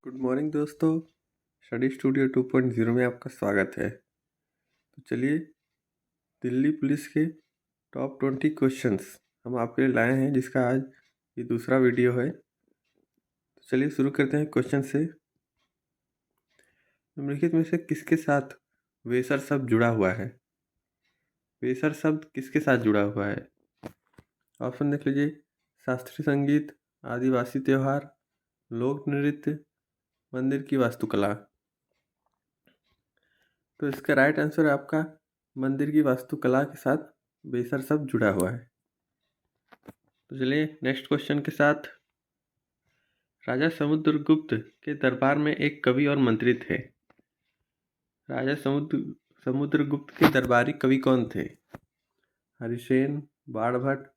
Good morning दोस्तों। Study studio 2.0 में आपका स्वागत है। तो चलिए, दिल्ली पुलिस के टॉप 20 क्वेश्चंस हम आपके लिए लाए हैं, जिसका आज ये दूसरा वीडियो है। तो चलिए शुरू करते हैं क्वेश्चन से। निम्नलिखित में से किसके साथ वेसर शब्द जुड़ा हुआ है? वेसर शब्द किसके साथ जुड़ा हुआ है? ऑप्शन देख लीजिए। शास्त्रीय संगीत, आदिवासी त्योहार, लोक नृत्य, मंदिर की वास्तुकला। तो इसका राइट आंसर है आपका मंदिर की वास्तुकला के साथ वेसर शब्द जुड़ा हुआ है। तो चलिए नेक्स्ट क्वेश्चन के साथ। राजा समुद्रगुप्त के दरबार में एक कवि और मंत्री थे। राजा समुद्रगुप्त के दरबारी कवि कौन थे? हरिसेन, बाणभट्ट,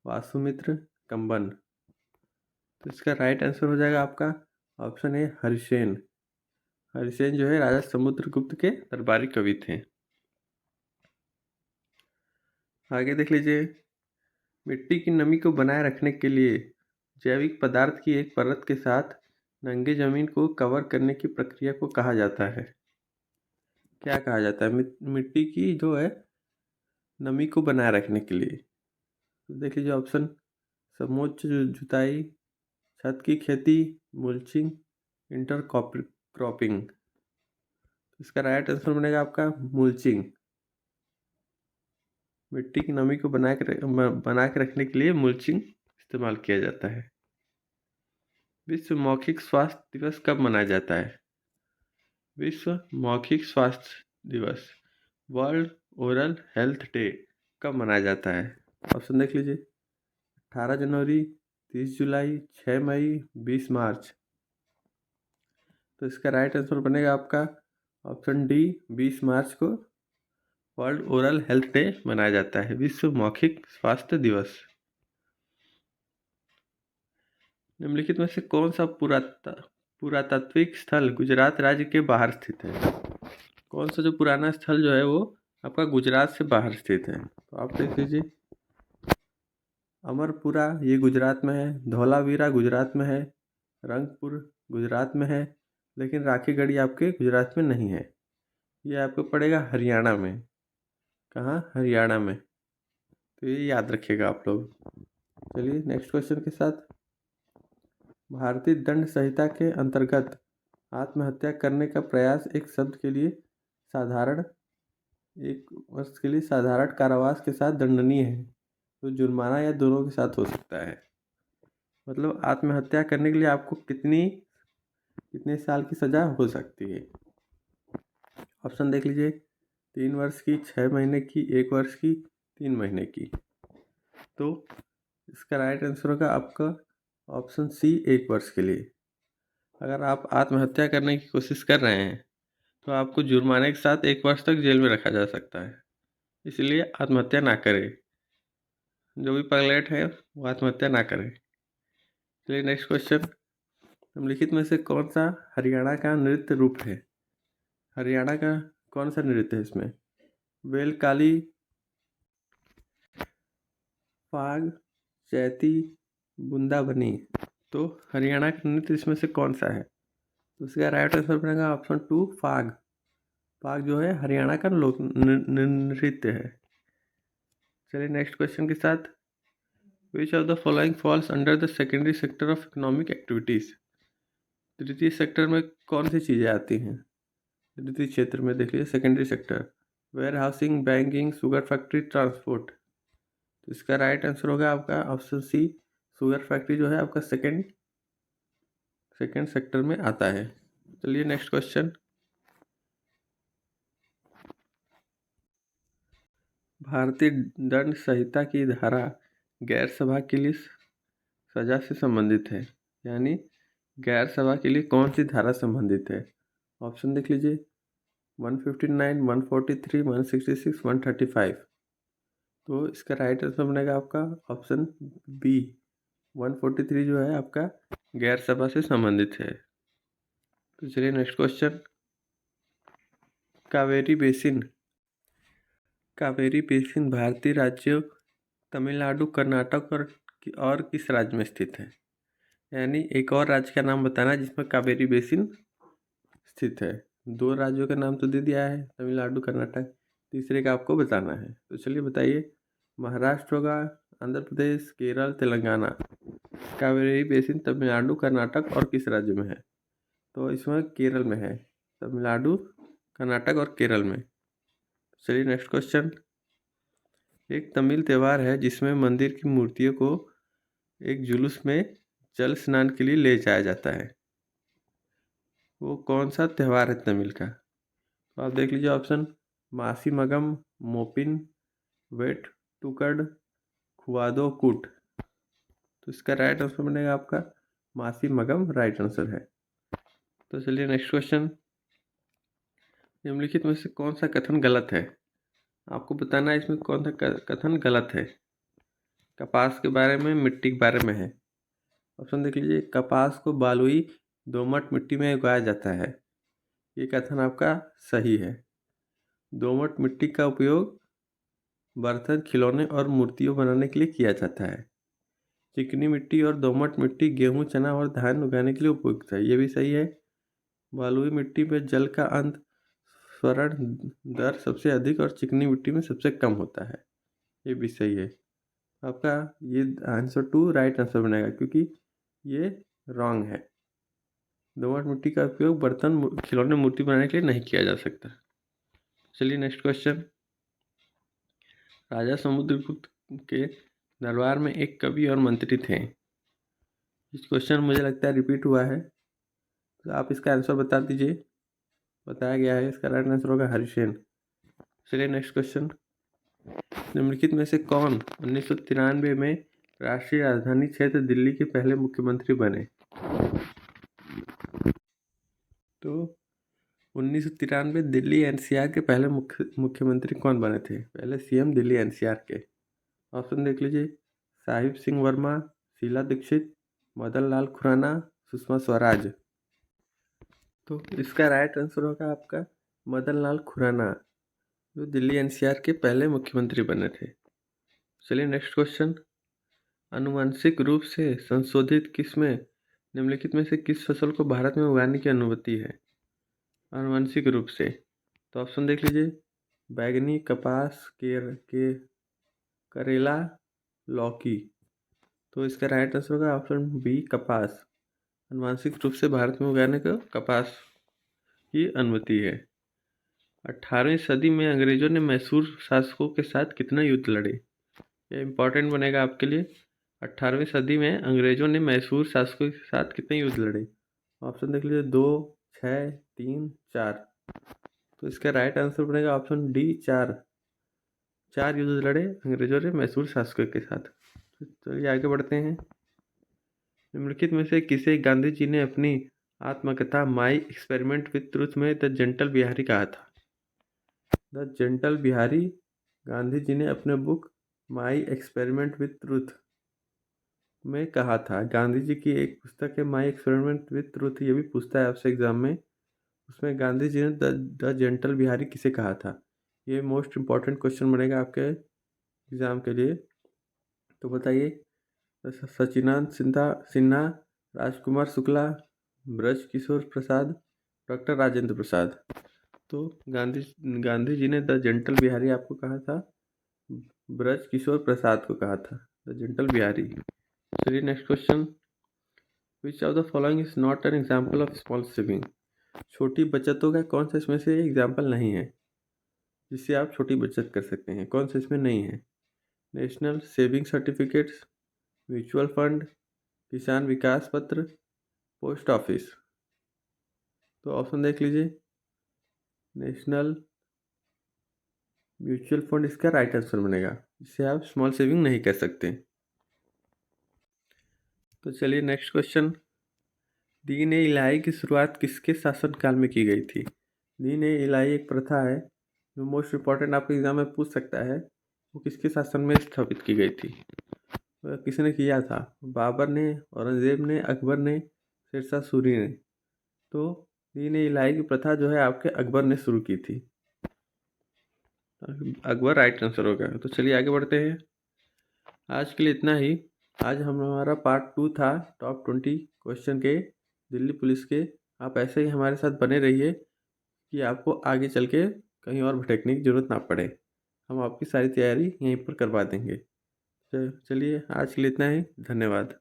वासुमित्र, कंबन। तो इसका राइट आंसर हो जाएगा आपका ऑप्शन ए हरिसेन। हरिसेन जो है राजा समुद्रगुप्त के दरबारी कवि थे। आगे देख लीजिए। मिट्टी की नमी को बनाए रखने के लिए जैविक पदार्थ की एक परत के साथ नंगे जमीन को कवर करने की प्रक्रिया को कहा जाता है। क्या कहा जाता है? मिट्टी की जो है नमी को बनाए रखने के लिए। तो देख लीजिए ऑप्शन। समोच्च जुताई, छत की खेती, मुल्चिंग, इंटर क्रॉपिंग। इसका राइट आंसर बनेगा आपका मुल्चिंग। मिट्टी की नमी को बना के रखने के लिए मुल्चिंग इस्तेमाल किया जाता है। विश्व मौखिक स्वास्थ्य दिवस कब मनाया जाता है? विश्व मौखिक स्वास्थ्य दिवस, वर्ल्ड ओरल हेल्थ डे, कब मनाया जाता है? ऑप्शन देख लीजिए। 18 जनवरी, 30 जुलाई, 6 मई, 20 मार्च। तो इसका राइट आंसर बनेगा आपका ऑप्शन डी, 20 मार्च को वर्ल्ड ओरल हेल्थ डे मनाया जाता है, विश्व मौखिक स्वास्थ्य दिवस। निम्नलिखित में से कौन सा पुरातात्विक स्थल गुजरात राज्य के बाहर स्थित है? कौन सा जो पुराना स्थल जो है वो आपका गुजरात से बाहर स्थित है? तो आप देख लीजिए। अमरपुरा ये गुजरात में है, धौलावीरा गुजरात में है, रंगपुर गुजरात में है, लेकिन राखीगढ़ी आपके गुजरात में नहीं है। ये आपको पड़ेगा हरियाणा में। कहाँ? हरियाणा में। तो ये याद रखिएगा आप लोग। चलिए नेक्स्ट क्वेश्चन के साथ। भारतीय दंड संहिता के अंतर्गत आत्महत्या करने का प्रयास एक वर्ष के लिए साधारण कारावास के साथ दंडनीय है, तो जुर्माना या दोनों के साथ हो सकता है। मतलब आत्महत्या करने के लिए आपको कितने साल की सज़ा हो सकती है? ऑप्शन देख लीजिए। 3 वर्ष की, 6 महीने की, 1 वर्ष की, 3 महीने की। तो इसका राइट आंसर होगा आपका ऑप्शन सी, 1 वर्ष के लिए। अगर आप आत्महत्या करने की कोशिश कर रहे हैं तो आपको जुर्माने के साथ 1 वर्ष तक जेल में रखा जा सकता है। इसलिए आत्महत्या ना करें। जो भी पायलट है वो आत्महत्या ना करें। चलिए नेक्स्ट क्वेश्चन। निम्नलिखित में से कौन सा हरियाणा का नृत्य रूप है? हरियाणा का कौन सा नृत्य है इसमें? वेलकाली, फाग, चैती, बूंदावनी। तो हरियाणा का नृत्य इसमें से कौन सा है? तो इसका राइट आंसर बनेगा ऑप्शन 2, फाग। फाग जो है हरियाणा का लोक नृत्य है। चलिए नेक्स्ट क्वेश्चन के साथ। विच of the following falls under the secondary sector of economic activities? तृतीय सेक्टर में कौन सी चीज़ें आती हैं? तृतीय क्षेत्र में देख लीजिए secondary sector, warehousing, banking, sugar factory, transport. तो इसका राइट आंसर होगा आपका ऑप्शन सी, शुगर फैक्ट्री जो है आपका सेकेंड सेक्टर में आता है। चलिए नेक्स्ट क्वेश्चन। भारतीय दंड संहिता की धारा गैर सभा के लिए सजा से संबंधित है, यानी गैर सभा के लिए कौन सी धारा संबंधित है? ऑप्शन देख लीजिए। 159, 143, 166, 135। तो इसका राइट आंसर बनेगा आपका ऑप्शन बी, 143 जो है आपका गैर सभा से संबंधित है। तो चलिए नेक्स्ट क्वेश्चन। कावेरी बेसिन भारतीय राज्यों तमिलनाडु, कर्नाटक और किस राज्य में स्थित है? यानी एक और राज्य का नाम बताना जिसमें कावेरी बेसिन स्थित है। 2 राज्यों का नाम तो दे दिया है, तमिलनाडु कर्नाटक। तीसरे का आपको बताना है। तो चलिए बताइए, महाराष्ट्र होगा, आंध्र प्रदेश, केरल, तेलंगाना। कावेरी बेसिन तमिलनाडु कर्नाटक और किस राज्य में है? तो इसमें केरल में है। तमिलनाडु, कर्नाटक और केरल में। चलिए नेक्स्ट क्वेश्चन। एक तमिल त्यौहार है जिसमें मंदिर की मूर्तियों को एक जुलूस में जल स्नान के लिए ले जाया जाता है। वो कौन सा त्यौहार है तमिल का? तो आप देख लीजिए ऑप्शन: मासी मगम, मोपिन, वेट टुकड़, खुवादो कूट। तो इसका राइट आंसर बनेगा आपका मासी मगम, राइट आंसर है। तो चलिए नेक्स्ट क्वेश्चन। निम्नलिखित में से कौन सा कथन गलत है? आपको बताना है इसमें कौन सा कथन गलत है। कपास के बारे में, मिट्टी के बारे में है। ऑप्शन देख लीजिए: कपास को बालुई दोमट मिट्टी में उगाया जाता है। ये कथन आपका सही है। दोमट मिट्टी का उपयोग बर्तन, खिलौने और मूर्तियों बनाने के लिए किया जाता है। चिकनी मिट्टी और दोमट मिट्टी गेहूं, चना और धान उगाने के लिए उपयुक्त है। ये भी सही है। बलुई मिट्टी में जल का अंत स्वरण दर सबसे अधिक और चिकनी मिट्टी में सबसे कम होता है। ये भी सही है। आपका ये आंसर 2 राइट आंसर बनेगा, क्योंकि ये रॉन्ग है। दोमट मिट्टी का उपयोग बर्तन, खिलौने, मूर्ति बनाने के लिए नहीं किया जा सकता। चलिए नेक्स्ट क्वेश्चन। राजा समुद्रगुप्त के दरबार में एक कवि और मंत्री थे। इस क्वेश्चन मुझे लगता है रिपीट हुआ है, तो आप इसका आंसर बता दीजिए। बताया गया है, इसका राइट आंसर होगा हरिसेन। चलिए नेक्स्ट क्वेश्चन। निम्नलिखित में से कौन 1993 में राष्ट्रीय राजधानी क्षेत्र दिल्ली के पहले मुख्यमंत्री बने? तो 1993 दिल्ली एनसीआर के पहले मुख्यमंत्री कौन बने थे? पहले सीएम दिल्ली एनसीआर के। ऑप्शन देख लीजिए: साहिब सिंह वर्मा, शीला दीक्षित, मदन लाल खुराना, सुषमा स्वराज। तो इसका राइट आंसर होगा आपका मदन लाल खुराना, जो दिल्ली एनसीआर के पहले मुख्यमंत्री बने थे। चलिए नेक्स्ट क्वेश्चन। आनुवंशिक रूप से संशोधित किस्में निम्नलिखित में से किस फसल को भारत में उगाने की अनुमति है? आनुवंशिक रूप से। तो ऑप्शन देख लीजिए: बैगनी, कपास, करेला, लौकी। तो इसका राइट आंसर होगा ऑप्शन बी, कपास। आनुवंशिक रूप से भारत में उगाने का कपास की अनुमति है। 18वीं सदी में अंग्रेजों ने मैसूर शासकों के साथ कितना युद्ध लड़े? ये इंपॉर्टेंट बनेगा आपके लिए। 18वीं सदी में अंग्रेजों ने मैसूर शासकों के साथ कितने युद्ध लड़े? ऑप्शन देख लीजिए: 2, 6, 3, 4। तो इसका राइट आंसर बनेगा ऑप्शन डी, 4। 4 युद्ध लड़े अंग्रेजों ने मैसूर शासकों के साथ। तो चलिए आगे बढ़ते हैं। निम्नलिखित में से किसे गांधी जी ने अपनी आत्मकथा माई एक्सपेरिमेंट विथ ट्रूथ में द जेंटल बिहारी कहा था? द जेंटल बिहारी गांधी जी ने अपने book my experiment with truth में कहा था। गांधी जी की एक पुस्तक है माई एक्सपेरिमेंट विथ ट्रूथ, ये भी पूछता है आपसे एग्जाम में। उसमें गांधी जी ने द जेंटल बिहारी किसे कहा था? ये मोस्ट इम्पॉर्टेंट क्वेश्चन बनेगा आपके एग्जाम के लिए। तो बताइए: सचिनानंद सिन्हा, राजकुमार शुक्ला, ब्रज किशोर प्रसाद, डॉक्टर राजेंद्र प्रसाद। तो गांधी जी ने द जेंटल बिहारी आपको कहा था, ब्रज किशोर प्रसाद को कहा था द जेंटल बिहारी। चलिए next question. Which of the following is not an example of small saving? छोटी बचतों का कौन सा इसमें से एग्जाम्पल नहीं है जिससे आप छोटी बचत कर सकते हैं? कौन सा इसमें नहीं है? National saving certificates, mutual fund, किसान विकास पत्र, पोस्ट ऑफिस। तो ऑप्शन देख लीजिए: नेशनल म्यूचुअल फंड इसका राइट आंसर बनेगा, जिससे आप स्मॉल सेविंग नहीं कर सकते। तो चलिए नेक्स्ट क्वेश्चन। दीन ए इलाही की शुरुआत किसके शासनकाल में की गई थी? दीन ए इलाही एक प्रथा है जो मोस्ट इम्पॉर्टेंट आपके एग्जाम में पूछ सकता है। वो किसके शासन में स्थापित की गई थी? तो किसने किया था? बाबर ने, औरंगजेब ने, अकबर ने, शेरशाह सूरी ने। तो दीन ए इलाही की प्रथा जो है आपके अकबर ने शुरू की थी। अकबर राइट आंसर होगा। तो चलिए आगे बढ़ते हैं। आज के लिए इतना ही। आज हमारा पार्ट 2 था टॉप 20 क्वेश्चन के दिल्ली पुलिस के। आप ऐसे ही हमारे साथ बने रहिए कि आपको आगे चल के कहीं और भटकने की ज़रूरत ना पड़े। हम आपकी सारी तैयारी यहीं पर करवा देंगे। चलिए आज के लिए इतना ही। धन्यवाद।